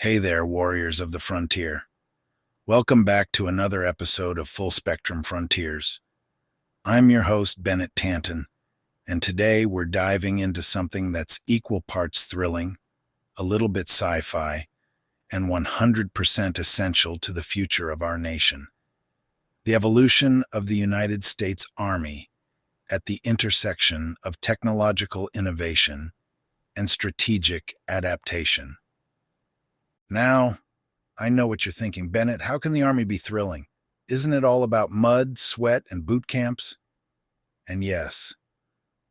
Hey there, warriors of the frontier. Welcome back to another episode of Full Spectrum Frontiers. I'm your host, Bennett Tanton, and today we're diving into something that's equal parts thrilling, a little bit sci-fi, and 100% essential to the future of our nation. The evolution of the United States Army at the intersection of technological innovation and strategic adaptation. Now, I know what you're thinking, Bennett. How can the Army be thrilling? Isn't it all about mud, sweat, and boot camps? And yes,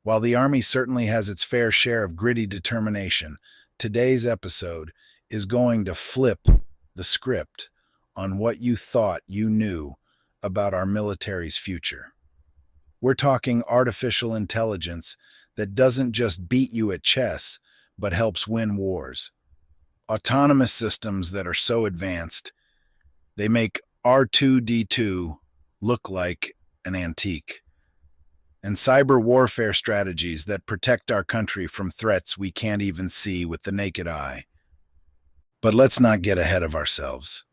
while the Army certainly has its fair share of gritty determination, today's episode is going to flip the script on what you thought you knew about our military's future. We're talking artificial intelligence that doesn't just beat you at chess, but helps win wars. Autonomous systems that are so advanced, they make R2-D2 look like an antique. And cyber warfare strategies that protect our country from threats we can't even see with the naked eye. But let's not get ahead of ourselves.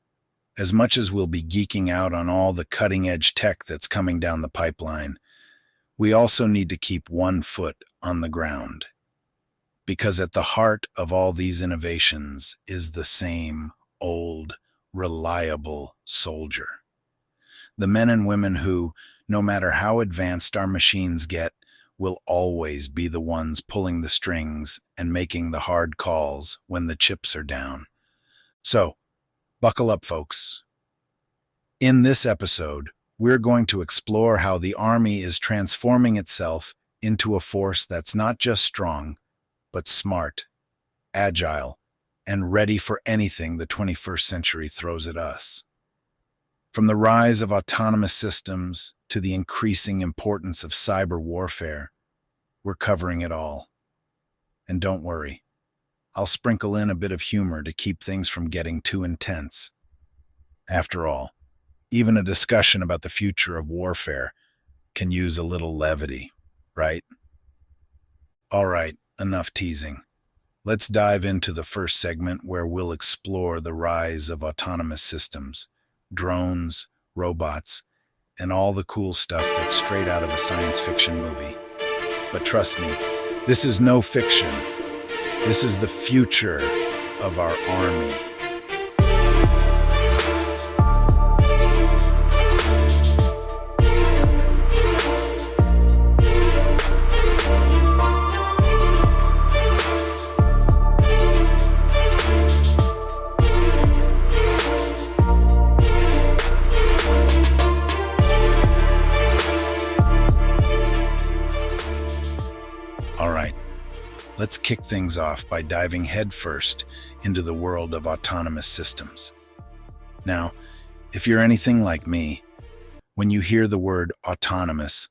As much as we'll be geeking out on all the cutting-edge tech that's coming down the pipeline, we also need to keep one foot on the ground. Because at the heart of all these innovations is the same old, reliable soldier. The men and women who, no matter how advanced our machines get, will always be the ones pulling the strings and making the hard calls when the chips are down. So, buckle up, folks. In this episode, we're going to explore how the Army is transforming itself into a force that's not just strong, but smart, agile, and ready for anything the 21st century throws at us. From the rise of autonomous systems to the increasing importance of cyber warfare, we're covering it all. And don't worry, I'll sprinkle in a bit of humor to keep things from getting too intense. After all, even a discussion about the future of warfare can use a little levity, right? All right. Enough teasing. Let's dive into the first segment where we'll explore the rise of autonomous systems, drones, robots, and all the cool stuff that's straight out of a science fiction movie. But trust me, this is no fiction. This is the future of our Army. Let's kick things off by diving headfirst into the world of autonomous systems. Now, if you're anything like me, when you hear the word autonomous,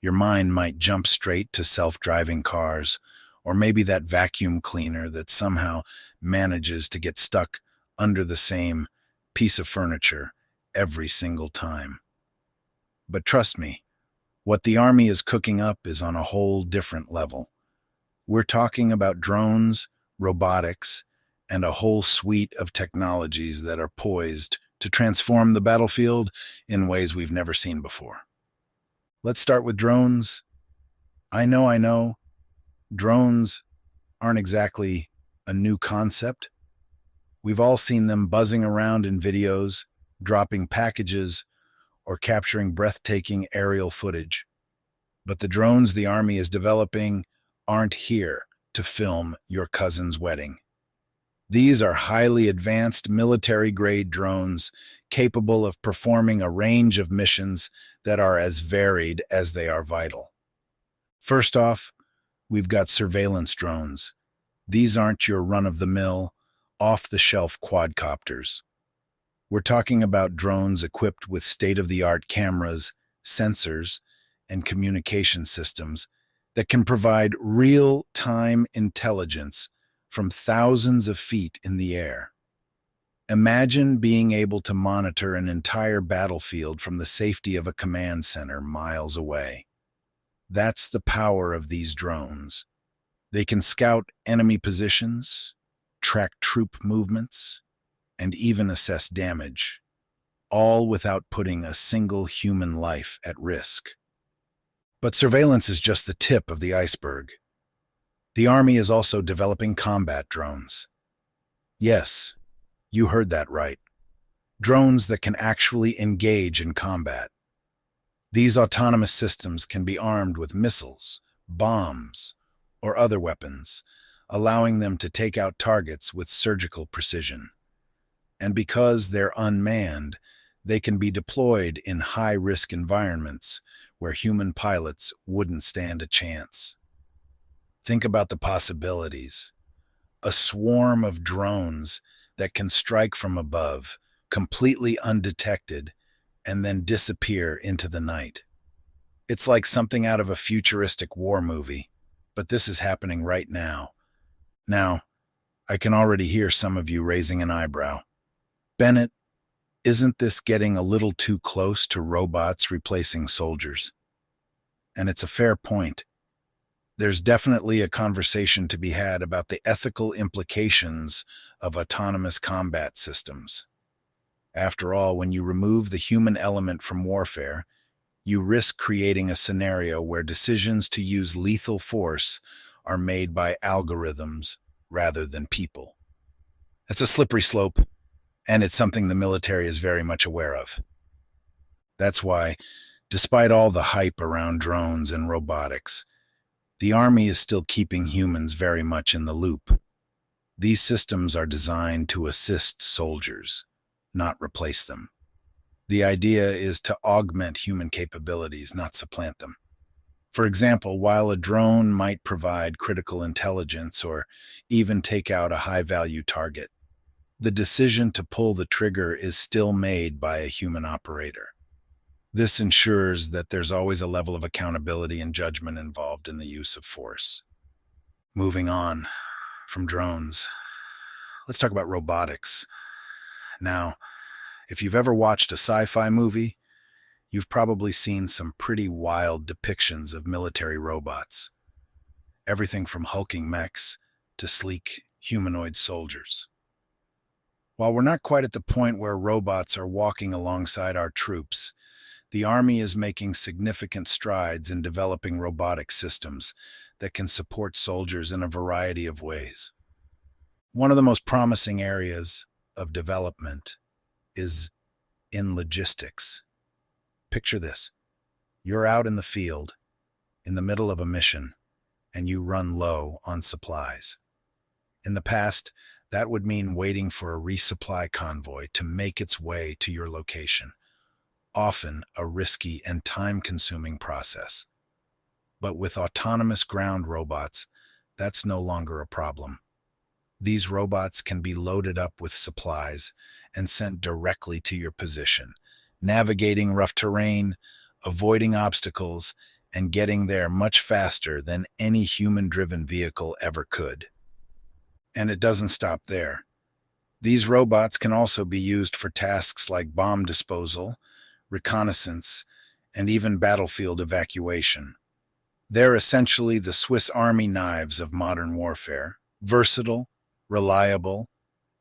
your mind might jump straight to self-driving cars, or maybe that vacuum cleaner that somehow manages to get stuck under the same piece of furniture every single time. But trust me, what the Army is cooking up is on a whole different level. We're talking about drones, robotics, and a whole suite of technologies that are poised to transform the battlefield in ways we've never seen before. Let's start with drones. I know, drones aren't exactly a new concept. We've all seen them buzzing around in videos, dropping packages, or capturing breathtaking aerial footage. But the drones the Army is developing aren't here to film your cousin's wedding. These are highly advanced military-grade drones capable of performing a range of missions that are as varied as they are vital. First off, we've got surveillance drones. These aren't your run-of-the-mill, off-the-shelf quadcopters. We're talking about drones equipped with state-of-the-art cameras, sensors, and communication systems that can provide real-time intelligence from thousands of feet in the air. Imagine being able to monitor an entire battlefield from the safety of a command center miles away. That's the power of these drones. They can scout enemy positions, track troop movements, and even assess damage, all without putting a single human life at risk. But surveillance is just the tip of the iceberg. The Army is also developing combat drones. Yes, you heard that right. Drones that can actually engage in combat. These autonomous systems can be armed with missiles, bombs, or other weapons, allowing them to take out targets with surgical precision. And because they're unmanned, they can be deployed in high-risk environments where human pilots wouldn't stand a chance. Think about the possibilities. A swarm of drones that can strike from above, completely undetected, and then disappear into the night. It's like something out of a futuristic war movie, but this is happening right now. Now, I can already hear some of you raising an eyebrow. Bennett, isn't this getting a little too close to robots replacing soldiers? And it's a fair point. There's definitely a conversation to be had about the ethical implications of autonomous combat systems. After all, when you remove the human element from warfare, you risk creating a scenario where decisions to use lethal force are made by algorithms rather than people. It's a slippery slope, and it's something the military is very much aware of. That's why, despite all the hype around drones and robotics, the Army is still keeping humans very much in the loop. These systems are designed to assist soldiers, not replace them. The idea is to augment human capabilities, not supplant them. For example, while a drone might provide critical intelligence or even take out a high-value target, the decision to pull the trigger is still made by a human operator. This ensures that there's always a level of accountability and judgment involved in the use of force. Moving on from drones, let's talk about robotics. Now, if you've ever watched a sci-fi movie, you've probably seen some pretty wild depictions of military robots. Everything from hulking mechs to sleek humanoid soldiers. While we're not quite at the point where robots are walking alongside our troops, the Army is making significant strides in developing robotic systems that can support soldiers in a variety of ways. One of the most promising areas of development is in logistics. Picture this. You're out in the field, in the middle of a mission, and you run low on supplies. In the past, that would mean waiting for a resupply convoy to make its way to your location, often a risky and time-consuming process. But with autonomous ground robots, that's no longer a problem. These robots can be loaded up with supplies and sent directly to your position, navigating rough terrain, avoiding obstacles, and getting there much faster than any human-driven vehicle ever could. And it doesn't stop there. These robots can also be used for tasks like bomb disposal, reconnaissance, and even battlefield evacuation. They're essentially the Swiss Army knives of modern warfare, versatile, reliable,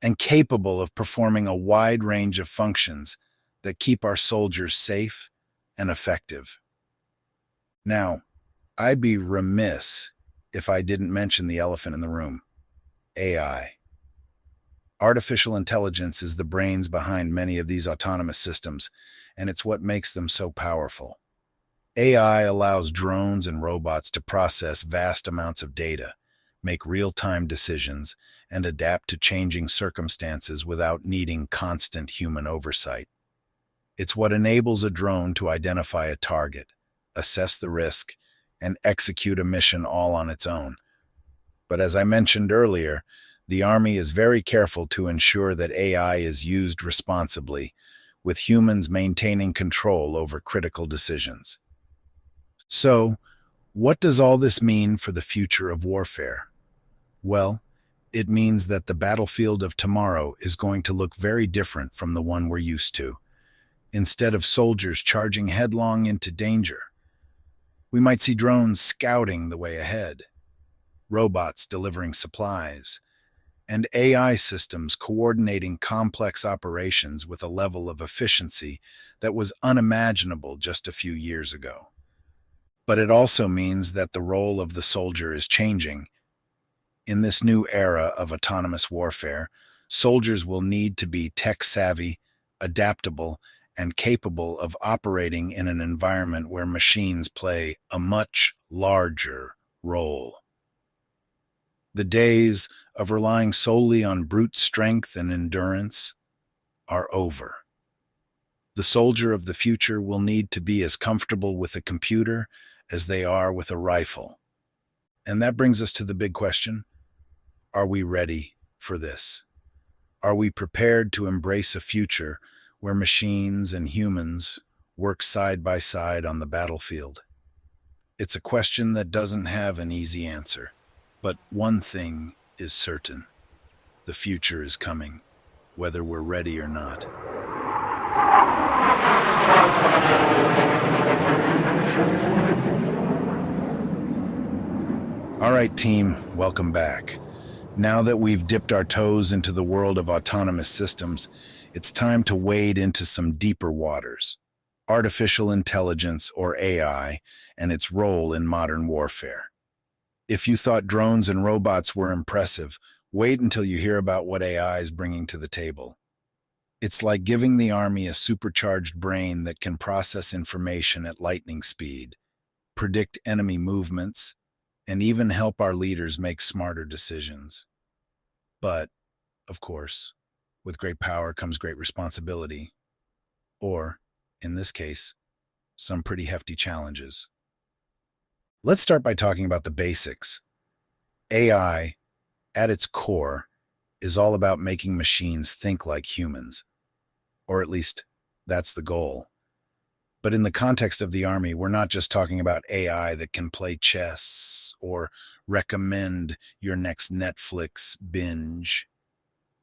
and capable of performing a wide range of functions that keep our soldiers safe and effective. Now, I'd be remiss if I didn't mention the elephant in the room: AI. Artificial intelligence is the brains behind many of these autonomous systems, and it's what makes them so powerful. AI allows drones and robots to process vast amounts of data, make real-time decisions, and adapt to changing circumstances without needing constant human oversight. It's what enables a drone to identify a target, assess the risk, and execute a mission all on its own. But as I mentioned earlier, the Army is very careful to ensure that AI is used responsibly, with humans maintaining control over critical decisions. So, what does all this mean for the future of warfare? Well, it means that the battlefield of tomorrow is going to look very different from the one we're used to. Instead of soldiers charging headlong into danger, we might see drones scouting the way ahead, robots delivering supplies, and AI systems coordinating complex operations with a level of efficiency that was unimaginable just a few years ago. But it also means that the role of the soldier is changing. In this new era of autonomous warfare, soldiers will need to be tech-savvy, adaptable, and capable of operating in an environment where machines play a much larger role. The days of relying solely on brute strength and endurance are over. The soldier of the future will need to be as comfortable with a computer as they are with a rifle. And that brings us to the big question: are we ready for this? Are we prepared to embrace a future where machines and humans work side by side on the battlefield? It's a question that doesn't have an easy answer, but one thing is certain: the future is coming, whether we're ready or not. All right, team, welcome back. Now that we've dipped our toes into the world of autonomous systems, it's time to wade into some deeper waters. Artificial intelligence, or AI, and its role in modern warfare. If you thought drones and robots were impressive, wait until you hear about what AI is bringing to the table. It's like giving the army a supercharged brain that can process information at lightning speed, predict enemy movements, and even help our leaders make smarter decisions. But, of course, with great power comes great responsibility, or, in this case, some pretty hefty challenges. Let's start by talking about the basics. AI, at its core, is all about making machines think like humans. Or at least, that's the goal. But in the context of the Army, we're not just talking about AI that can play chess or recommend your next Netflix binge.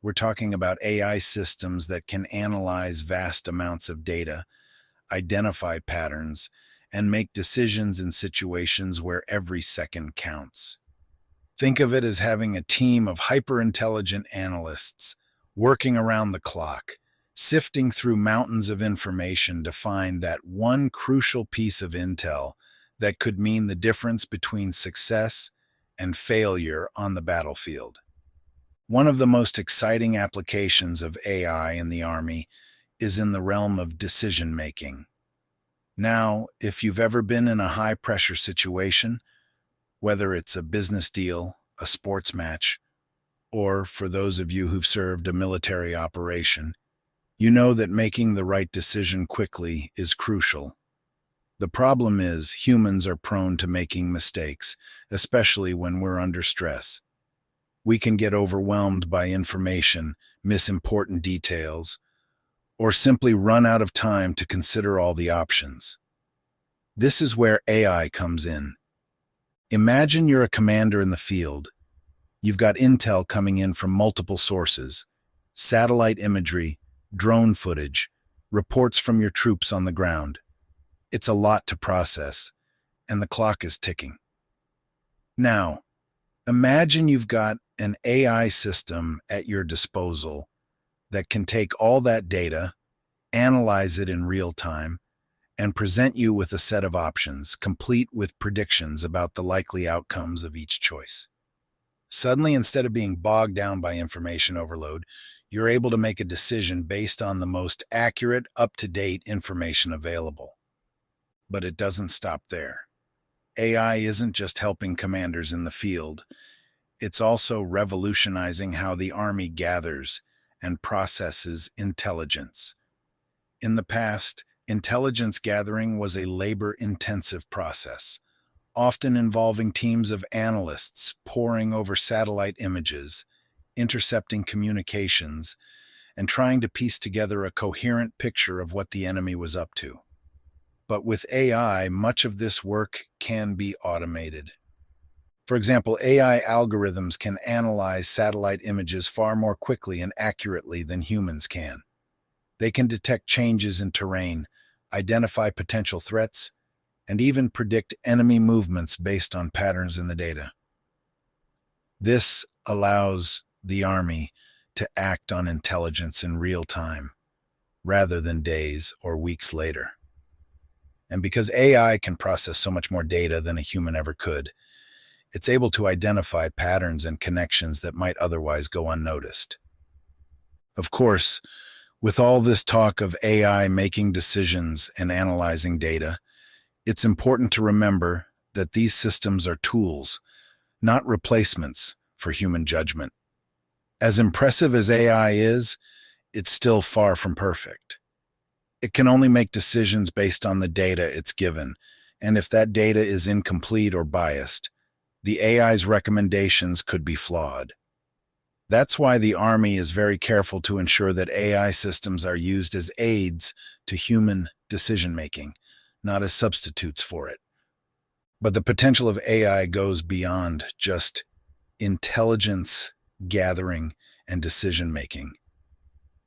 We're talking about AI systems that can analyze vast amounts of data, identify patterns, and make decisions in situations where every second counts. Think of it as having a team of hyper-intelligent analysts working around the clock, sifting through mountains of information to find that one crucial piece of intel that could mean the difference between success and failure on the battlefield. One of the most exciting applications of AI in the Army is in the realm of decision-making. Now, if you've ever been in a high-pressure situation, whether it's a business deal, a sports match, or for those of you who've served a military operation, you know that making the right decision quickly is crucial. The problem is humans are prone to making mistakes, especially when we're under stress. We can get overwhelmed by information, miss important details, or simply run out of time to consider all the options. This is where AI comes in. Imagine you're a commander in the field. You've got intel coming in from multiple sources: satellite imagery, drone footage, reports from your troops on the ground. It's a lot to process, and the clock is ticking. Now, imagine you've got an AI system at your disposal that can take all that data, analyze it in real time, and present you with a set of options, complete with predictions about the likely outcomes of each choice. Suddenly, instead of being bogged down by information overload, you're able to make a decision based on the most accurate, up-to-date information available. But it doesn't stop there. AI isn't just helping commanders in the field. It's also revolutionizing how the Army gathers and processes intelligence. In the past, intelligence gathering was a labor-intensive process, often involving teams of analysts poring over satellite images, intercepting communications, and trying to piece together a coherent picture of what the enemy was up to. But with AI, much of this work can be automated. For example, AI algorithms can analyze satellite images far more quickly and accurately than humans can. They can detect changes in terrain, identify potential threats, and even predict enemy movements based on patterns in the data. This allows the Army, to act on intelligence in real time, rather than days or weeks later. And because AI can process so much more data than a human ever could, it's able to identify patterns and connections that might otherwise go unnoticed. Of course, with all this talk of AI making decisions and analyzing data, it's important to remember that these systems are tools, not replacements for human judgment. As impressive as AI is, it's still far from perfect. It can only make decisions based on the data it's given, and if that data is incomplete or biased, the AI's recommendations could be flawed. That's why the Army is very careful to ensure that AI systems are used as aids to human decision-making, not as substitutes for it. But the potential of AI goes beyond just intelligence gathering and decision-making.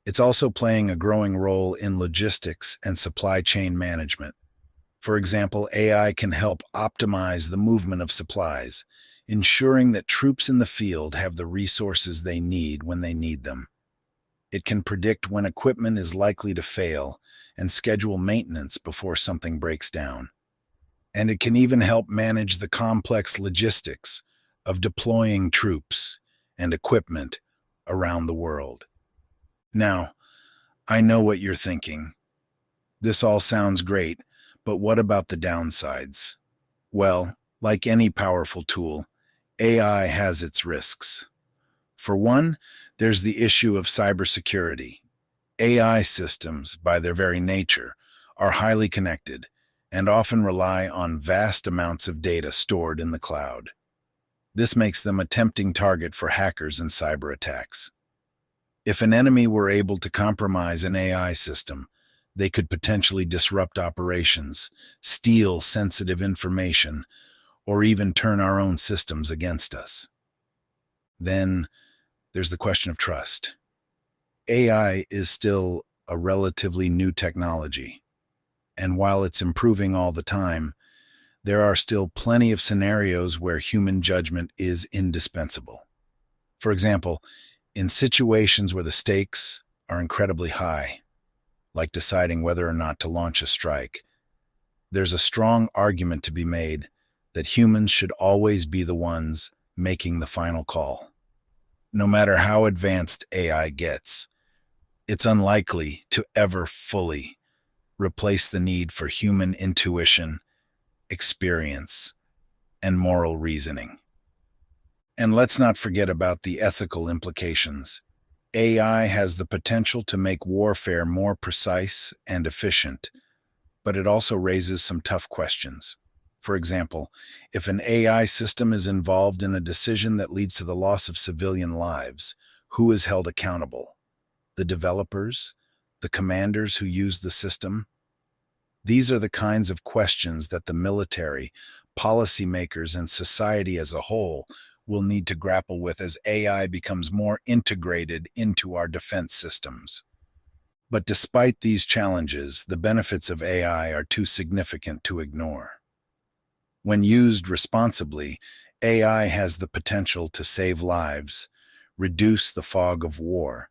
It's also playing a growing role in logistics and supply chain management. For example, AI can help optimize the movement of supplies, ensuring that troops in the field have the resources they need when they need them. It can predict when equipment is likely to fail and schedule maintenance before something breaks down. And it can even help manage the complex logistics of deploying troops and equipment around the world. Now, I know what you're thinking. This all sounds great, but what about the downsides? Well, like any powerful tool, AI has its risks. For one, there's the issue of cybersecurity. AI systems, by their very nature, are highly connected and often rely on vast amounts of data stored in the cloud. This makes them a tempting target for hackers and cyber attacks. If an enemy were able to compromise an AI system, they could potentially disrupt operations, steal sensitive information, or even turn our own systems against us. Then there's the question of trust. AI is still a relatively new technology, and while it's improving all the time, there are still plenty of scenarios where human judgment is indispensable. For example, in situations where the stakes are incredibly high, like deciding whether or not to launch a strike, there's a strong argument to be made that humans should always be the ones making the final call. No matter how advanced AI gets, it's unlikely to ever fully replace the need for human intuition, experience, and moral reasoning. And let's not forget about the ethical implications. AI has the potential to make warfare more precise and efficient, but it also raises some tough questions. For example, if an AI system is involved in a decision that leads to the loss of civilian lives, who is held accountable? The developers? The commanders who use the system? These are the kinds of questions that the military, policymakers, and society as a whole will need to grapple with as AI becomes more integrated into our defense systems. But despite these challenges, the benefits of AI are too significant to ignore. When used responsibly, AI has the potential to save lives, reduce the fog of war,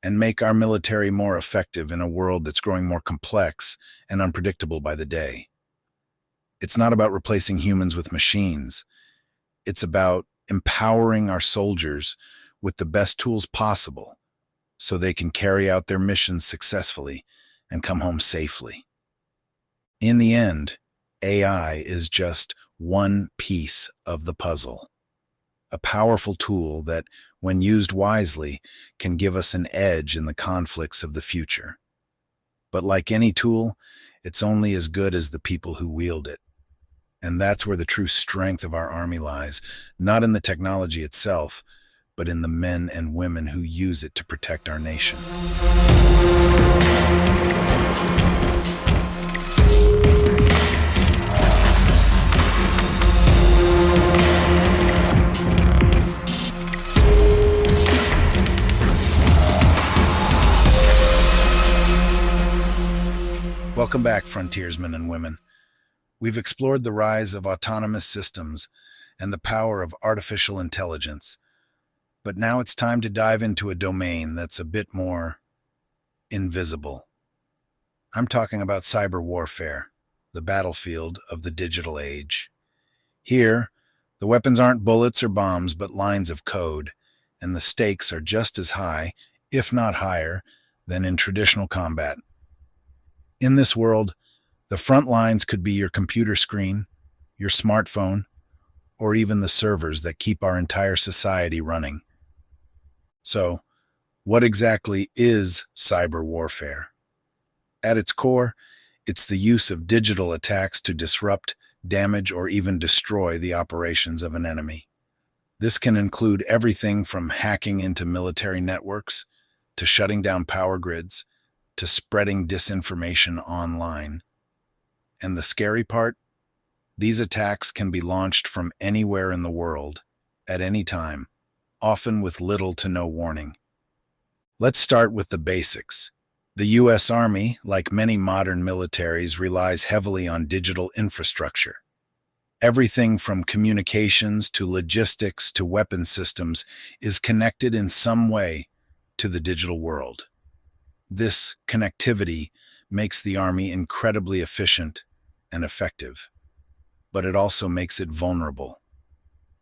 and make our military more effective in a world that's growing more complex and unpredictable by the day. It's not about replacing humans with machines. It's about empowering our soldiers with the best tools possible so they can carry out their missions successfully and come home safely. In the end, AI is just one piece of the puzzle, a powerful tool that, when used wisely, can give us an edge in the conflicts of the future. But like any tool, it's only as good as the people who wield it. And that's where the true strength of our Army lies, not in the technology itself, but in the men and women who use it to protect our nation. Welcome back, frontiersmen and women. We've explored the rise of autonomous systems and the power of artificial intelligence. But now it's time to dive into a domain that's a bit more invisible. I'm talking about cyber warfare, the battlefield of the digital age. Here, the weapons aren't bullets or bombs, but lines of code, and the stakes are just as high, if not higher, than in traditional combat. In this world, the front lines could be your computer screen, your smartphone, or even the servers that keep our entire society running. So, what exactly is cyber warfare? At its core, it's the use of digital attacks to disrupt, damage, or even destroy the operations of an enemy. This can include everything from hacking into military networks, to shutting down power grids, to spreading disinformation online. And the scary part? These attacks can be launched from anywhere in the world, at any time, often with little to no warning. Let's start with the basics. The U.S. Army, like many modern militaries, relies heavily on digital infrastructure. Everything from communications to logistics to weapon systems is connected in some way to the digital world. This connectivity makes the Army incredibly efficient and effective, but it also makes it vulnerable.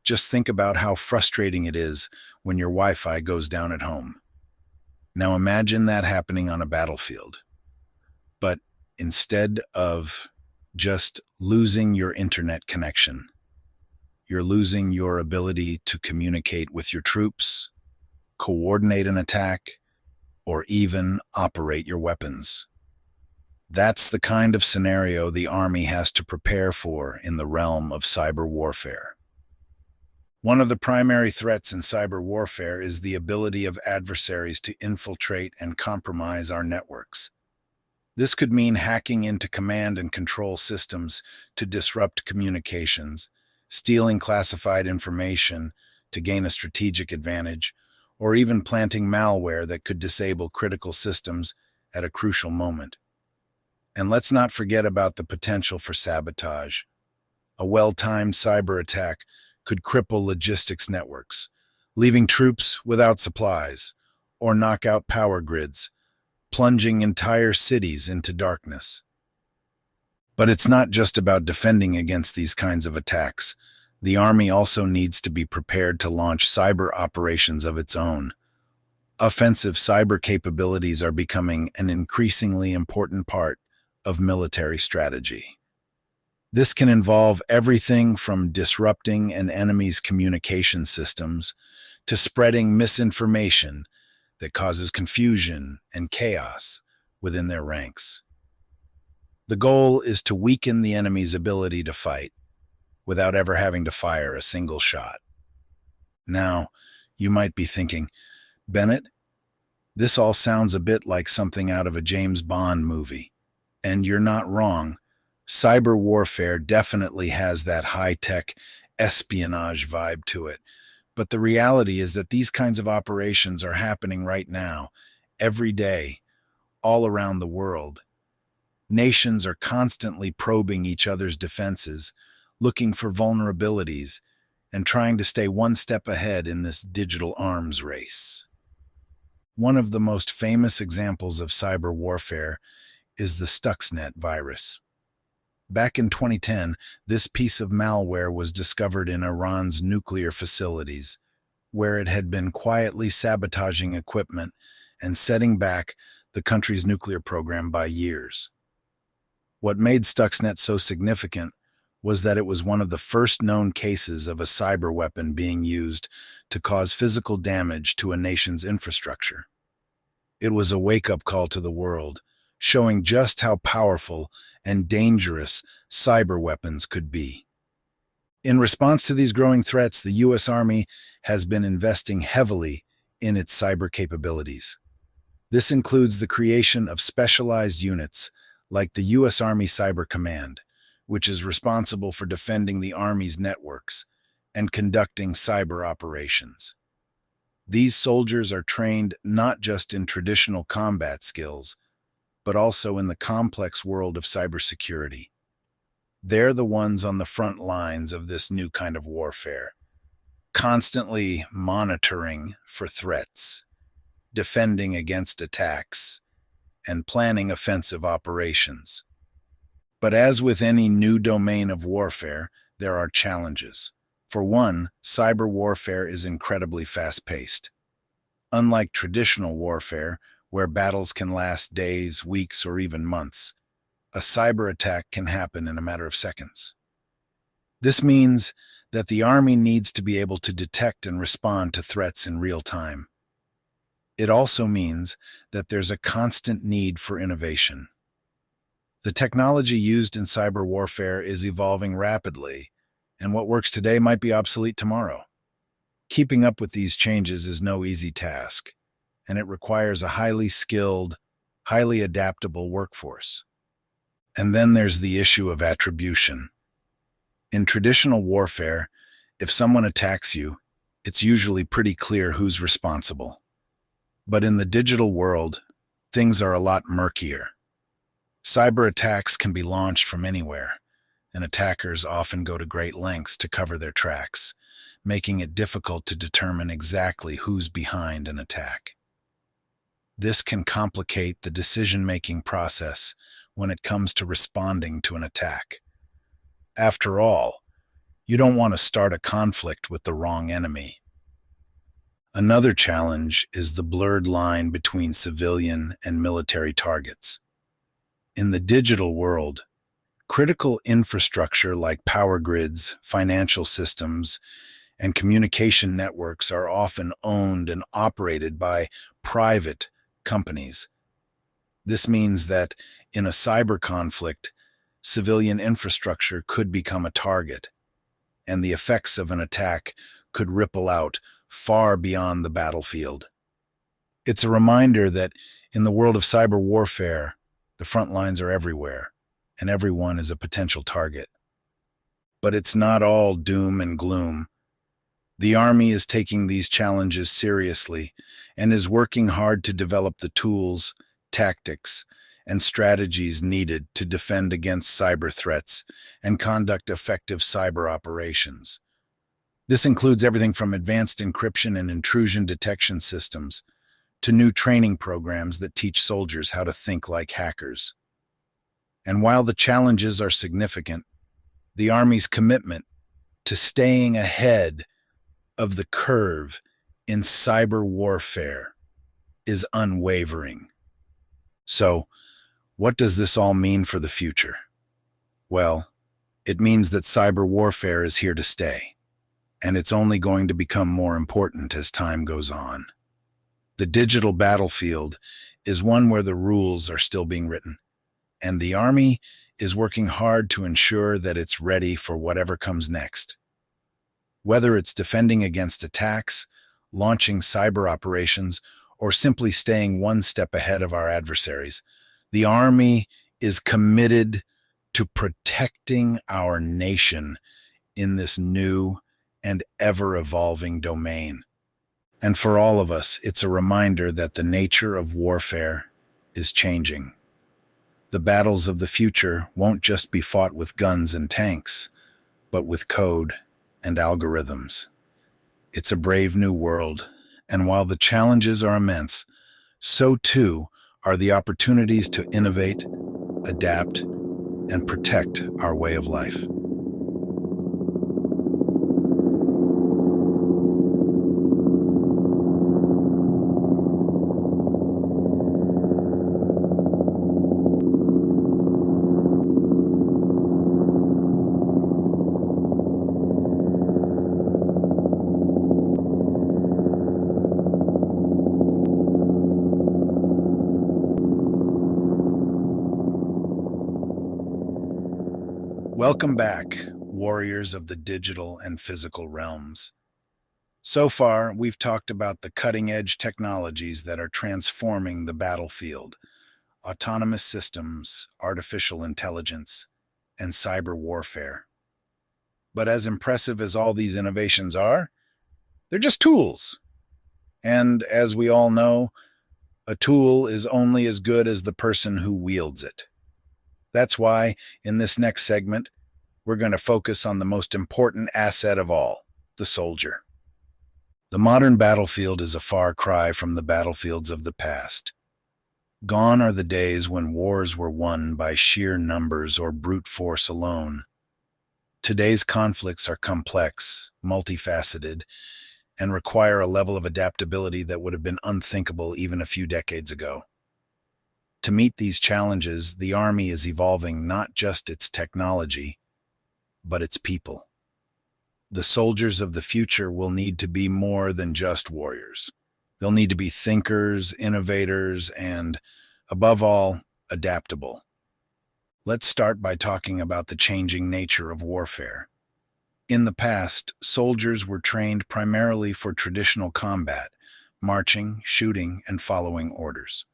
Just think about how frustrating it is when your Wi-Fi goes down at home. Now imagine that happening on a battlefield. But instead of just losing your internet connection, you're losing your ability to communicate with your troops, coordinate an attack, or even operate your weapons. That's the kind of scenario the Army has to prepare for in the realm of cyber warfare. One of the primary threats in cyber warfare is the ability of adversaries to infiltrate and compromise our networks. This could mean hacking into command and control systems to disrupt communications, stealing classified information to gain a strategic advantage, or even planting malware that could disable critical systems at a crucial moment. And let's not forget about the potential for sabotage. A well-timed cyber attack could cripple logistics networks, leaving troops without supplies, or knock out power grids, plunging entire cities into darkness. But it's not just about defending against these kinds of attacks. The Army also needs to be prepared to launch cyber operations of its own. Offensive cyber capabilities are becoming an increasingly important part of military strategy. This can involve everything from disrupting an enemy's communication systems to spreading misinformation that causes confusion and chaos within their ranks. The goal is to weaken the enemy's ability to fight without ever having to fire a single shot. Now, you might be thinking, Bennett, this all sounds a bit like something out of a James Bond movie. And you're not wrong. Cyber warfare definitely has that high-tech espionage vibe to it. But the reality is that these kinds of operations are happening right now, every day, all around the world. Nations are constantly probing each other's defenses, looking for vulnerabilities, and trying to stay one step ahead in this digital arms race. One of the most famous examples of cyber warfare is the Stuxnet virus. Back in 2010, this piece of malware was discovered in Iran's nuclear facilities, where it had been quietly sabotaging equipment and setting back the country's nuclear program by years. What made Stuxnet so significant was that it was one of the first known cases of a cyber weapon being used to cause physical damage to a nation's infrastructure. It was a wake-up call to the world, showing just how powerful and dangerous cyber weapons could be. In response to these growing threats, the U.S. Army has been investing heavily in its cyber capabilities. This includes the creation of specialized units like the U.S. Army Cyber Command, which is responsible for defending the Army's networks and conducting cyber operations. These soldiers are trained not just in traditional combat skills, but also in the complex world of cybersecurity. They're the ones on the front lines of this new kind of warfare, constantly monitoring for threats, defending against attacks, and planning offensive operations. But as with any new domain of warfare, there are challenges. For one, cyber warfare is incredibly fast-paced. Unlike traditional warfare, where battles can last days, weeks, or even months, a cyber attack can happen in a matter of seconds. This means that the Army needs to be able to detect and respond to threats in real time. It also means that there's a constant need for innovation. The technology used in cyber warfare is evolving rapidly, and what works today might be obsolete tomorrow. Keeping up with these changes is no easy task, and it requires a highly skilled, highly adaptable workforce. And then there's the issue of attribution. In traditional warfare, if someone attacks you, it's usually pretty clear who's responsible. But in the digital world, things are a lot murkier. Cyber attacks can be launched from anywhere, and attackers often go to great lengths to cover their tracks, making it difficult to determine exactly who's behind an attack. This can complicate the decision-making process when it comes to responding to an attack. After all, you don't want to start a conflict with the wrong enemy. Another challenge is the blurred line between civilian and military targets. In the digital world, critical infrastructure like power grids, financial systems, and communication networks are often owned and operated by private companies. This means that in a cyber conflict, civilian infrastructure could become a target, and the effects of an attack could ripple out far beyond the battlefield. It's a reminder that in the world of cyber warfare, the front lines are everywhere, and everyone is a potential target. But it's not all doom and gloom. The Army is taking these challenges seriously and is working hard to develop the tools, tactics, and strategies needed to defend against cyber threats and conduct effective cyber operations. This includes everything from advanced encryption and intrusion detection systems to new training programs that teach soldiers how to think like hackers. And while the challenges are significant, the Army's commitment to staying ahead of the curve in cyber warfare is unwavering. So, what does this all mean for the future? Well, it means that cyber warfare is here to stay, and it's only going to become more important as time goes on. The digital battlefield is one where the rules are still being written, and the Army is working hard to ensure that it's ready for whatever comes next. Whether it's defending against attacks, launching cyber operations, or simply staying one step ahead of our adversaries, the Army is committed to protecting our nation in this new and ever-evolving domain. And for all of us, it's a reminder that the nature of warfare is changing. The battles of the future won't just be fought with guns and tanks, but with code and algorithms. It's a brave new world, and while the challenges are immense, so too are the opportunities to innovate, adapt, and protect our way of life. Welcome back, warriors of the digital and physical realms. So far, we've talked about the cutting-edge technologies that are transforming the battlefield: autonomous systems, artificial intelligence, and cyber warfare. But as impressive as all these innovations are, they're just tools. And as we all know, a tool is only as good as the person who wields it. That's why, in this next segment, we're going to focus on the most important asset of all, the soldier. The modern battlefield is a far cry from the battlefields of the past. Gone are the days when wars were won by sheer numbers or brute force alone. Today's conflicts are complex, multifaceted, and require a level of adaptability that would have been unthinkable even a few decades ago. To meet these challenges, the Army is evolving not just its technology, but its people. The soldiers of the future will need to be more than just warriors. They'll need to be thinkers, innovators, and, above all, adaptable. Let's start by talking about the changing nature of warfare. In the past, soldiers were trained primarily for traditional combat, marching, shooting, and following orders.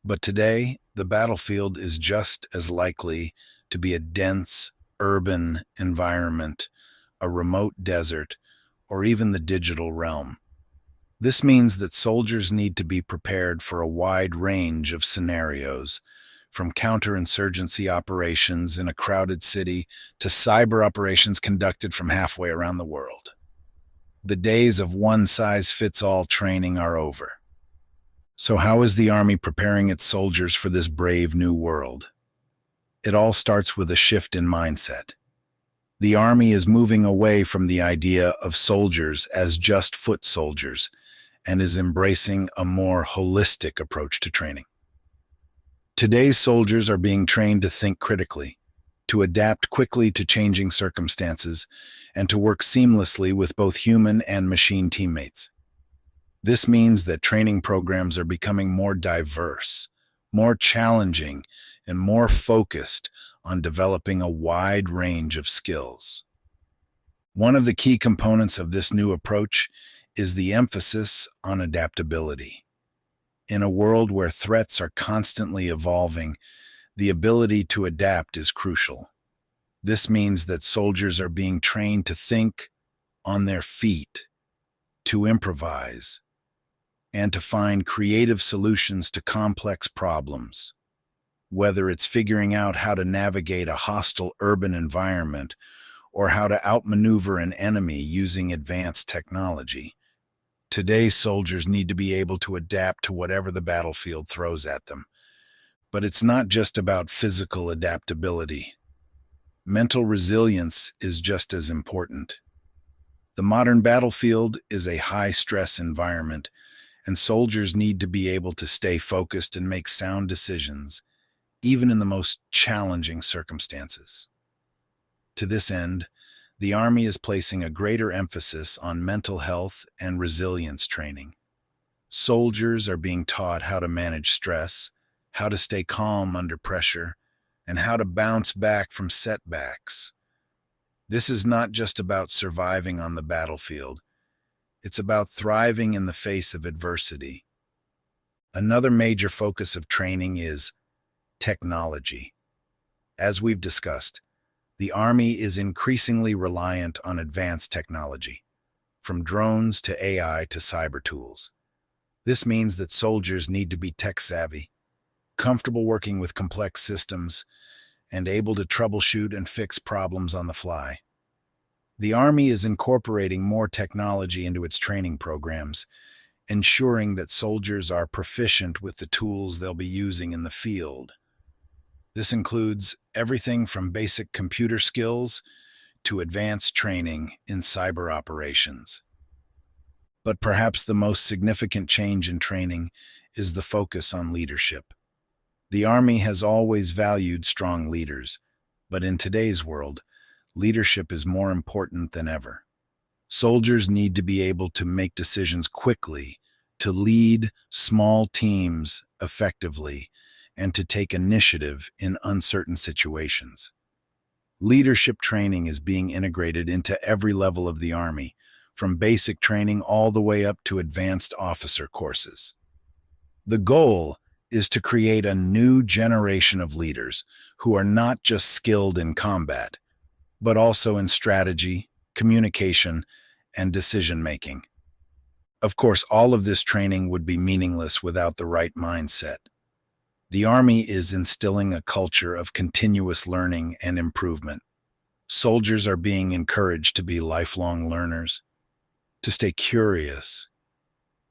But today, the battlefield is just as likely to be a dense, urban environment, a remote desert, or even the digital realm. This means that soldiers need to be prepared for a wide range of scenarios, from counterinsurgency operations in a crowded city to cyber operations conducted from halfway around the world. The days of one-size-fits-all training are over. So how is the Army preparing its soldiers for this brave new world? It all starts with a shift in mindset. The Army is moving away from the idea of soldiers as just foot soldiers and is embracing a more holistic approach to training. Today's soldiers are being trained to think critically, to adapt quickly to changing circumstances, and to work seamlessly with both human and machine teammates. This means that training programs are becoming more diverse, more challenging, and more focused on developing a wide range of skills. One of the key components of this new approach is the emphasis on adaptability. In a world where threats are constantly evolving, the ability to adapt is crucial. This means that soldiers are being trained to think on their feet, to improvise, and to find creative solutions to complex problems. Whether it's figuring out how to navigate a hostile urban environment or how to outmaneuver an enemy using advanced technology, today's soldiers need to be able to adapt to whatever the battlefield throws at them. But it's not just about physical adaptability. Mental resilience is just as important. The modern battlefield is a high-stress environment, and soldiers need to be able to stay focused and make sound decisions, even in the most challenging circumstances. To this end, the Army is placing a greater emphasis on mental health and resilience training. Soldiers are being taught how to manage stress, how to stay calm under pressure, and how to bounce back from setbacks. This is not just about surviving on the battlefield. It's about thriving in the face of adversity. Another major focus of training is technology. As we've discussed, the Army is increasingly reliant on advanced technology, from drones to AI to cyber tools. This means that soldiers need to be tech-savvy, comfortable working with complex systems, and able to troubleshoot and fix problems on the fly. The Army is incorporating more technology into its training programs, ensuring that soldiers are proficient with the tools they'll be using in the field. This includes everything from basic computer skills to advanced training in cyber operations. But perhaps the most significant change in training is the focus on leadership. The Army has always valued strong leaders, but in today's world, leadership is more important than ever. Soldiers need to be able to make decisions quickly, to lead small teams effectively, and to take initiative in uncertain situations. Leadership training is being integrated into every level of the Army, from basic training all the way up to advanced officer courses. The goal is to create a new generation of leaders who are not just skilled in combat, but also in strategy, communication, and decision-making. Of course, all of this training would be meaningless without the right mindset. The Army is instilling a culture of continuous learning and improvement. Soldiers are being encouraged to be lifelong learners. to stay curious,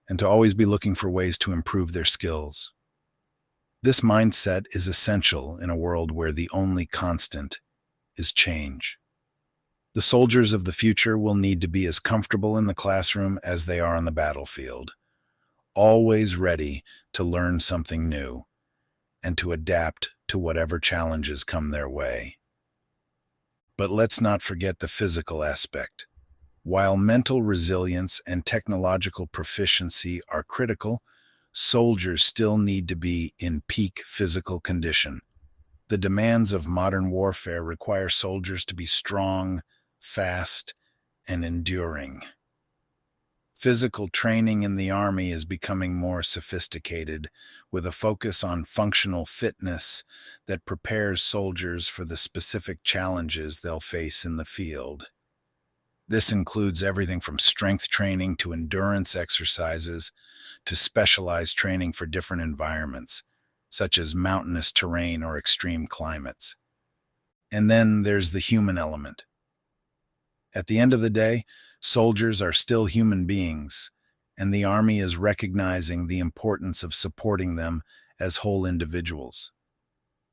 and to always be looking for ways to improve their skills. This mindset is essential in a world where the only constant is change. The soldiers of the future will need to be as comfortable in the classroom as they are on the battlefield, always ready to learn something new and to adapt to whatever challenges come their way. But let's not forget the physical aspect. While mental resilience and technological proficiency are critical, soldiers still need to be in peak physical condition. The demands of modern warfare require soldiers to be strong, fast, and enduring. Physical training in the Army is becoming more sophisticated, with a focus on functional fitness that prepares soldiers for the specific challenges they'll face in the field. This includes everything from strength training to endurance exercises to specialized training for different environments, such as mountainous terrain or extreme climates. And then there's the human element. At the end of the day, soldiers are still human beings, and the Army is recognizing the importance of supporting them as whole individuals.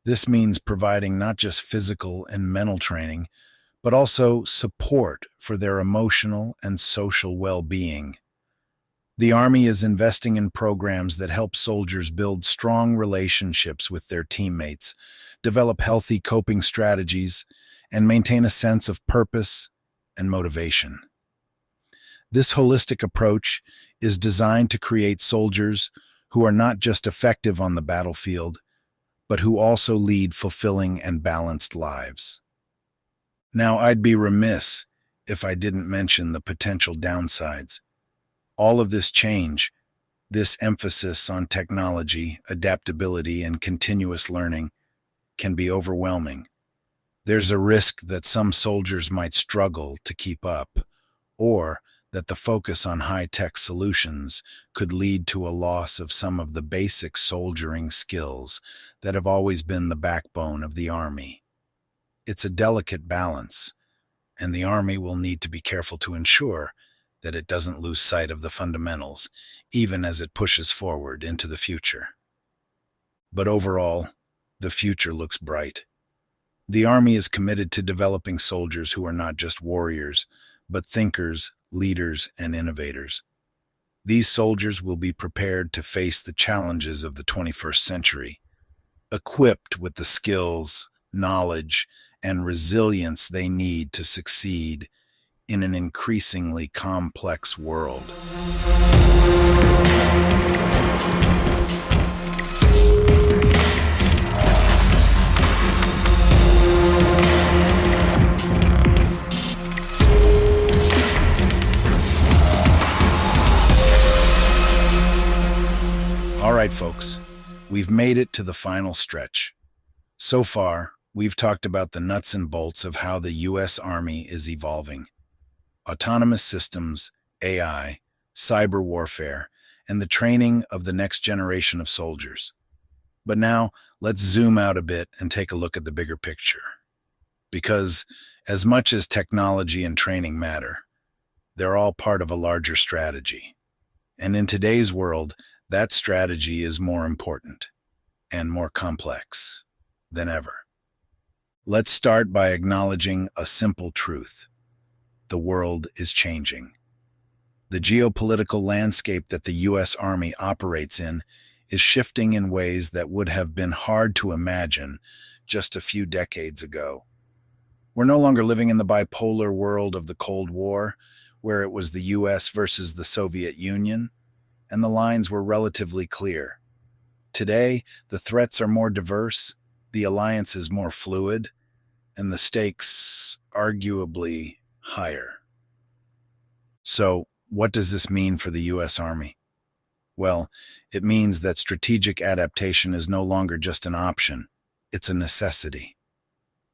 This means providing not just physical and mental training, but also support for their emotional and social well-being. The Army is investing in programs that help soldiers build strong relationships with their teammates, develop healthy coping strategies, and maintain a sense of purpose and motivation. This holistic approach is designed to create soldiers who are not just effective on the battlefield, but who also lead fulfilling and balanced lives. Now, I'd be remiss if I didn't mention the potential downsides. All of this change, this emphasis on technology, adaptability, and continuous learning, can be overwhelming. There's a risk that some soldiers might struggle to keep up, or that the focus on high-tech solutions could lead to a loss of some of the basic soldiering skills that have always been the backbone of the Army. It's a delicate balance, and the Army will need to be careful to ensure that it doesn't lose sight of the fundamentals, even as it pushes forward into the future. But overall, the future looks bright. The Army is committed to developing soldiers who are not just warriors, but thinkers, leaders, and innovators. These soldiers will be prepared to face the challenges of the 21st century, equipped with the skills, knowledge, and resilience they need to succeed in an increasingly complex world. All right, folks, we've made it to the final stretch. So far, we've talked about the nuts and bolts of how the U.S. Army is evolving. Autonomous systems, AI, cyber warfare, and the training of the next generation of soldiers. But now, let's zoom out a bit and take a look at the bigger picture. Because as much as technology and training matter, they're all part of a larger strategy. And in today's world, that strategy is more important and more complex than ever. Let's start by acknowledging a simple truth. The world is changing. The geopolitical landscape that the U.S. Army operates in is shifting in ways that would have been hard to imagine just a few decades ago. We're no longer living in the bipolar world of the Cold War, where it was the U.S. versus the Soviet Union, and the lines were relatively clear. Today, the threats are more diverse, the alliance is more fluid, and the stakes arguably higher. So, what does this mean for the U.S. Army? Well, it means that strategic adaptation is no longer just an option, it's a necessity.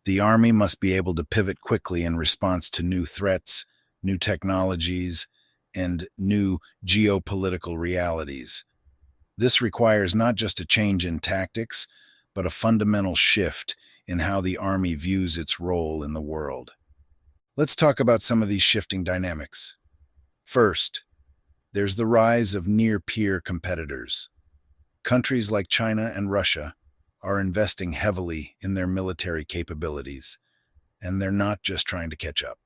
The Army must be able to pivot quickly in response to new threats, new technologies, and new geopolitical realities. This requires not just a change in tactics, but a fundamental shift in how the Army views its role in the world. Let's talk about some of these shifting dynamics. First, there's the rise of near-peer competitors. Countries like China and Russia are investing heavily in their military capabilities, and they're not just trying to catch up.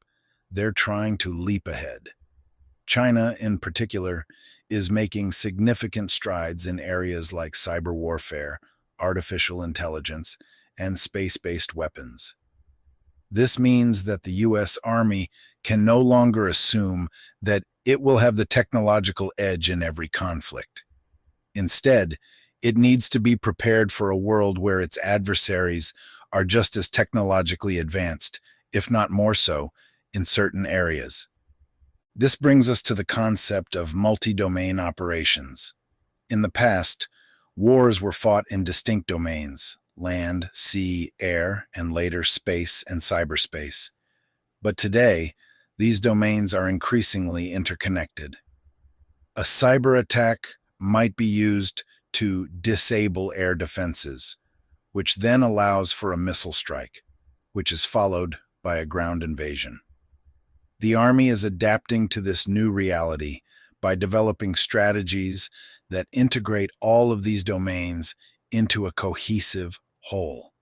They're trying to leap ahead. China, in particular, is making significant strides in areas like cyber warfare, artificial intelligence, and space-based weapons. This means that the U.S. Army can no longer assume that it will have the technological edge in every conflict. Instead, it needs to be prepared for a world where its adversaries are just as technologically advanced, if not more so, in certain areas. This brings us to the concept of multi-domain operations. In the past, wars were fought in distinct domains: land, sea, air, and later space and cyberspace. But today, these domains are increasingly interconnected. A cyber attack might be used to disable air defenses, which then allows for a missile strike, which is followed by a ground invasion. The Army is adapting to this new reality by developing strategies that integrate all of these domains into a cohesive whole.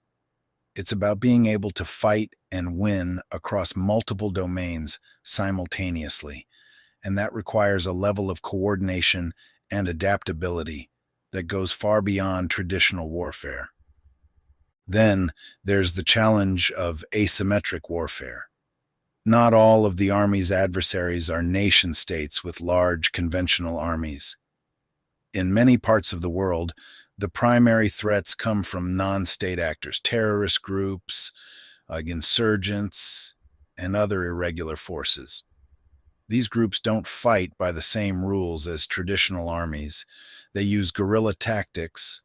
It's about being able to fight and win across multiple domains simultaneously, and that requires a level of coordination and adaptability that goes far beyond traditional warfare. Then there's the challenge of asymmetric warfare. Not all of the Army's adversaries are nation-states with large conventional armies. In many parts of the world, the primary threats come from non-state actors, terrorist groups, insurgents, and other irregular forces. These groups don't fight by the same rules as traditional armies. They use guerrilla tactics,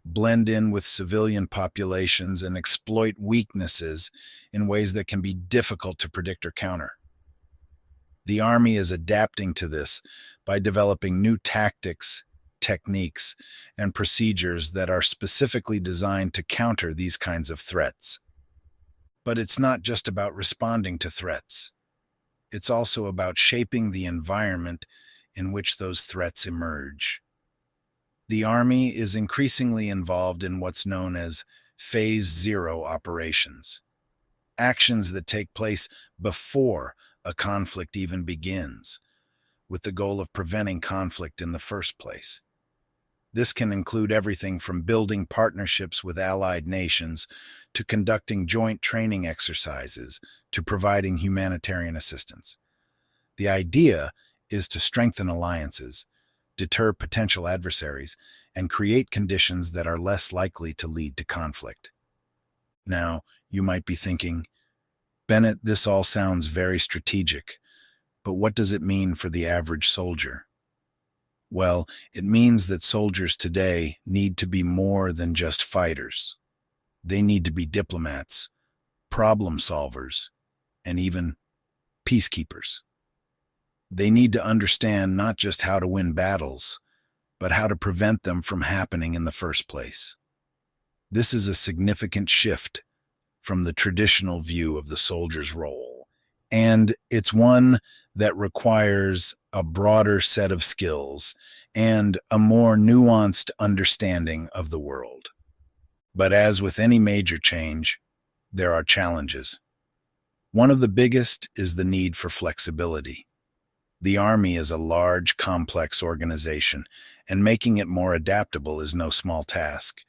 blend in with civilian populations, and exploit weaknesses in ways that can be difficult to predict or counter. The Army is adapting to this by developing new tactics, techniques, and procedures that are specifically designed to counter these kinds of threats. But it's not just about responding to threats. It's also about shaping the environment in which those threats emerge. The Army is increasingly involved in what's known as Phase Zero operations, actions that take place before a conflict even begins, with the goal of preventing conflict in the first place. This can include everything from building partnerships with allied nations to conducting joint training exercises to providing humanitarian assistance. The idea is to strengthen alliances, deter potential adversaries, and create conditions that are less likely to lead to conflict. Now, you might be thinking, Bennett, this all sounds very strategic, but what does it mean for the average soldier? Well, it means that soldiers today need to be more than just fighters. They need to be diplomats, problem solvers, and even peacekeepers. They need to understand not just how to win battles, but how to prevent them from happening in the first place. This is a significant shift from the traditional view of the soldier's role, and it's one that requires a broader set of skills and a more nuanced understanding of the world. But as with any major change, there are challenges. One of the biggest is the need for flexibility. The Army is a large, complex organization, and making it more adaptable is no small task.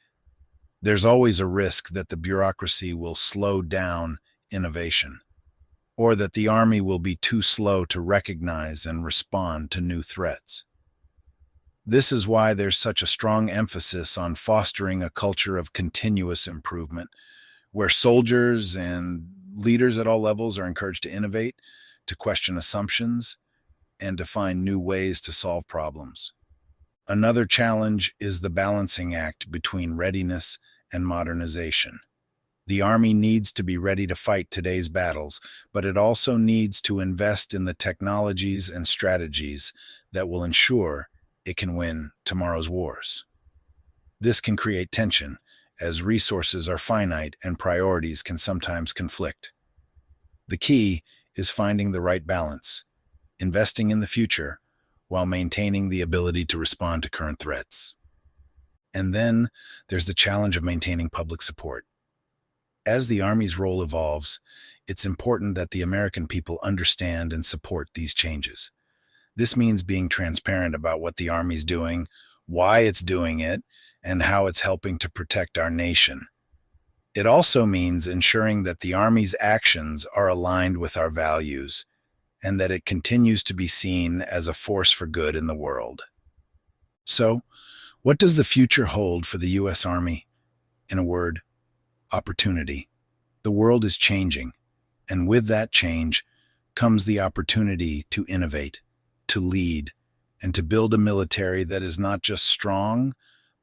There's always a risk that the bureaucracy will slow down innovation, or that the Army will be too slow to recognize and respond to new threats. This is why there's such a strong emphasis on fostering a culture of continuous improvement, where soldiers and leaders at all levels are encouraged to innovate, to question assumptions, and to find new ways to solve problems. Another challenge is the balancing act between readiness and modernization. The Army needs to be ready to fight today's battles, but it also needs to invest in the technologies and strategies that will ensure it can win tomorrow's wars. This can create tension, as resources are finite and priorities can sometimes conflict. The key is finding the right balance, investing in the future while maintaining the ability to respond to current threats. And then there's the challenge of maintaining public support. As the Army's role evolves, it's important that the American people understand and support these changes. This means being transparent about what the Army's doing, why it's doing it, and how it's helping to protect our nation. It also means ensuring that the Army's actions are aligned with our values and that it continues to be seen as a force for good in the world. So, what does the future hold for the U.S. Army? In a word, opportunity. The world is changing, and with that change comes the opportunity to innovate, to lead, and to build a military that is not just strong,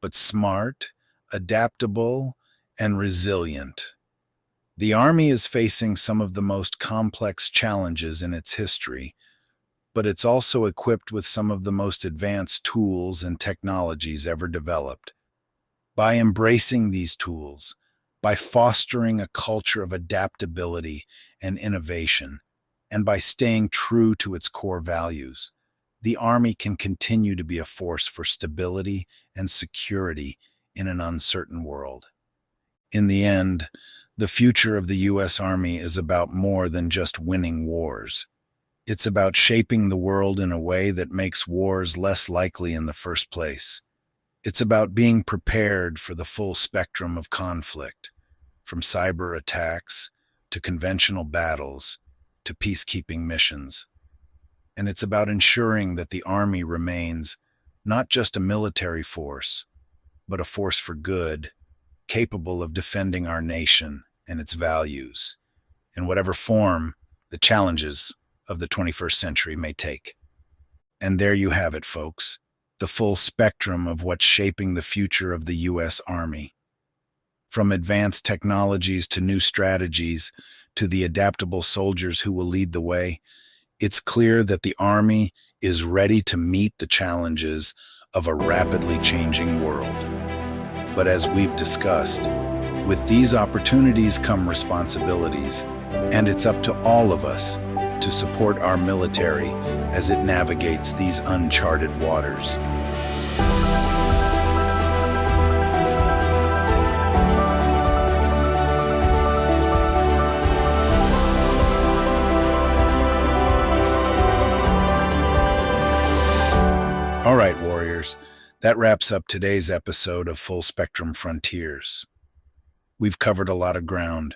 but smart, adaptable, and resilient. The Army is facing some of the most complex challenges in its history, but it's also equipped with some of the most advanced tools and technologies ever developed. By embracing these tools, by fostering a culture of adaptability and innovation, and by staying true to its core values, the Army can continue to be a force for stability and security in an uncertain world. In the end, the future of the U.S. Army is about more than just winning wars. It's about shaping the world in a way that makes wars less likely in the first place. It's about being prepared for the full spectrum of conflict, from cyber attacks to conventional battles to peacekeeping missions. And it's about ensuring that the Army remains not just a military force, but a force for good, capable of defending our nation and its values, in whatever form the challenges of the 21st century may take. And there you have it, folks, the full spectrum of what's shaping the future of the U.S. Army. From advanced technologies to new strategies to the adaptable soldiers who will lead the way, it's clear that the Army is ready to meet the challenges of a rapidly changing world. But as we've discussed, with these opportunities come responsibilities, and it's up to all of us to support our military as it navigates these uncharted waters. All right, warriors, that wraps up today's episode of Full Spectrum Frontiers. We've covered a lot of ground,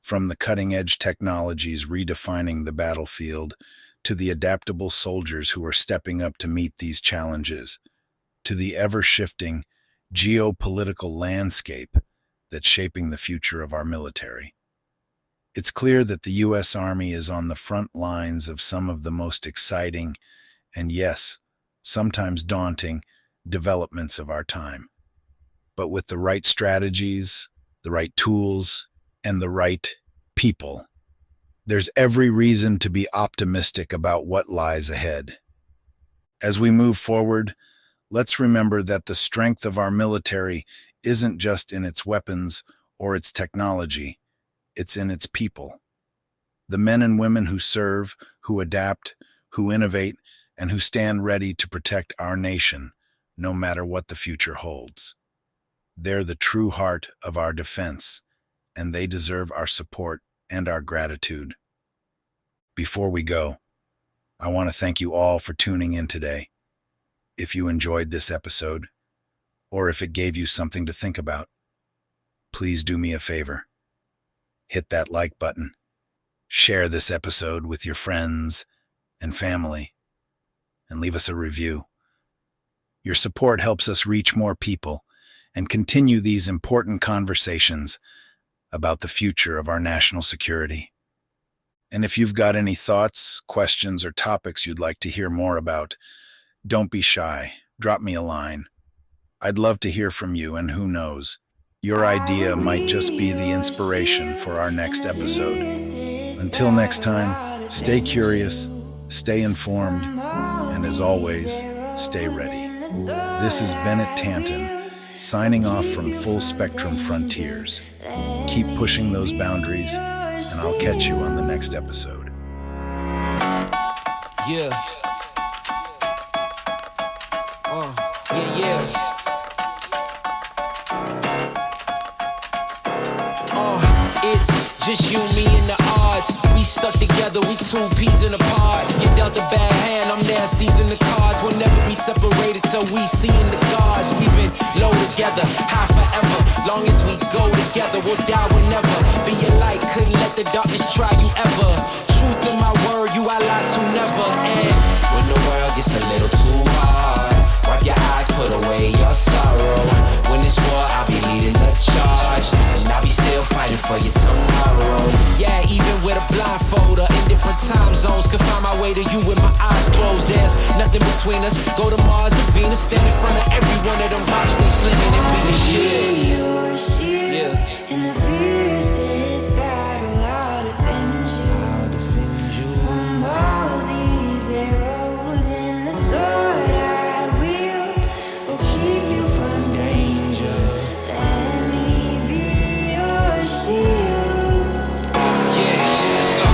from the cutting-edge technologies redefining the battlefield to the adaptable soldiers who are stepping up to meet these challenges, to the ever-shifting geopolitical landscape that's shaping the future of our military. It's clear that the U.S. Army is on the front lines of some of the most exciting and, yes, sometimes daunting developments of our time. But with the right strategies, the right tools, and the right people, there's every reason to be optimistic about what lies ahead. As we move forward, let's remember that the strength of our military isn't just in its weapons or its technology, it's in its people. The men and women who serve, who adapt, who innovate, and who stand ready to protect our nation, no matter what the future holds. They're the true heart of our defense, and they deserve our support and our gratitude. Before we go, I want to thank you all for tuning in today. If you enjoyed this episode, or if it gave you something to think about, please do me a favor. Hit that like button. Share this episode with your friends and family, and leave us a review. Your support helps us reach more people and continue these important conversations about the future of our national security. And if you've got any thoughts, questions, or topics you'd like to hear more about, don't be shy. Drop me a line. I'd love to hear from you, and who knows, your idea might just be the inspiration for our next episode. Until next time, stay curious, stay informed, and as always, stay ready. This is Bennett Tanton, signing off from Full Spectrum Frontiers. Keep pushing those boundaries, and I'll catch you on the next episode. Yeah. Yeah. It's just you, me, and the odds. We stuck together, we two peas in a pod. You dealt a bad hand, I'm there seizing the cards. We'll never be separated till we see in the gods. We've been low together, high forever. Long as we go together, we'll die whenever. Be a light, couldn't let the darkness try you ever. Truth in my word, you I lie to never. And when the world gets a little too hard, wipe your eyes, put away your sorrow. When it's war, I'll be leading the charge, and I'll be still fighting for you tomorrow. Yeah, even with a blindfold or in different time zones, could find my way to you with my eyes closed. There's nothing between us. Go to Mars and Venus, stand in front of every one of them rocks. They slimming and be a shield. Your shield, Yeah. in the fiercest battle, I'll defend you. From all these arrows in the sword I will keep you from danger. Let me be your shield. Yeah, let's go.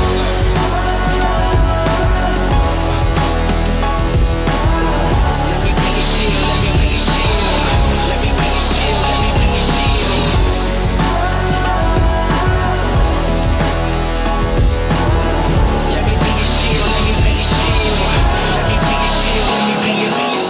Let me be your shield, let me be your shield. Let me be your shield, let me be your shield. Let me be your shield, let me be your shield. Let me be your shield, let me be your shield.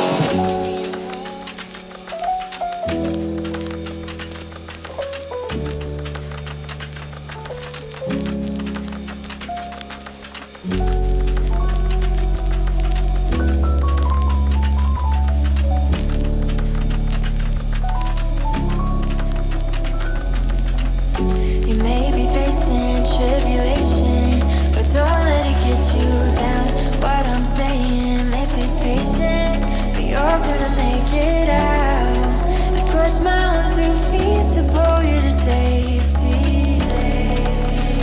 You may be facing tribulation, but don't let it get you down. What I'm saying may take patience, but you're gonna make it out. I scorched my own 2 feet to pull you to safety.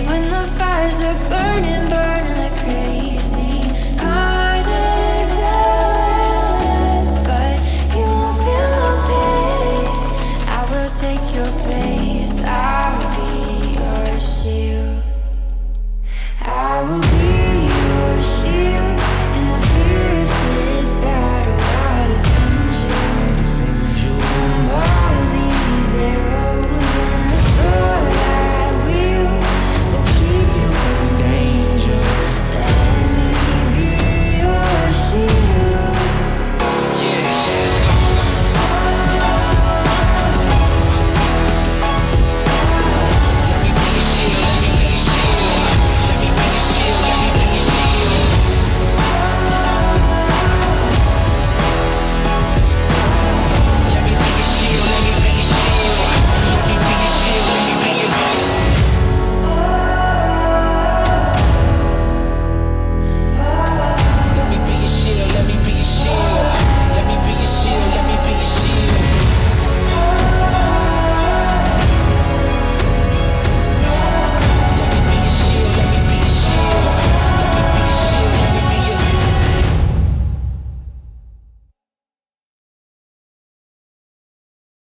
When the fires are burning like crazy, carnage around us, but you won't feel no pain. I will take your place.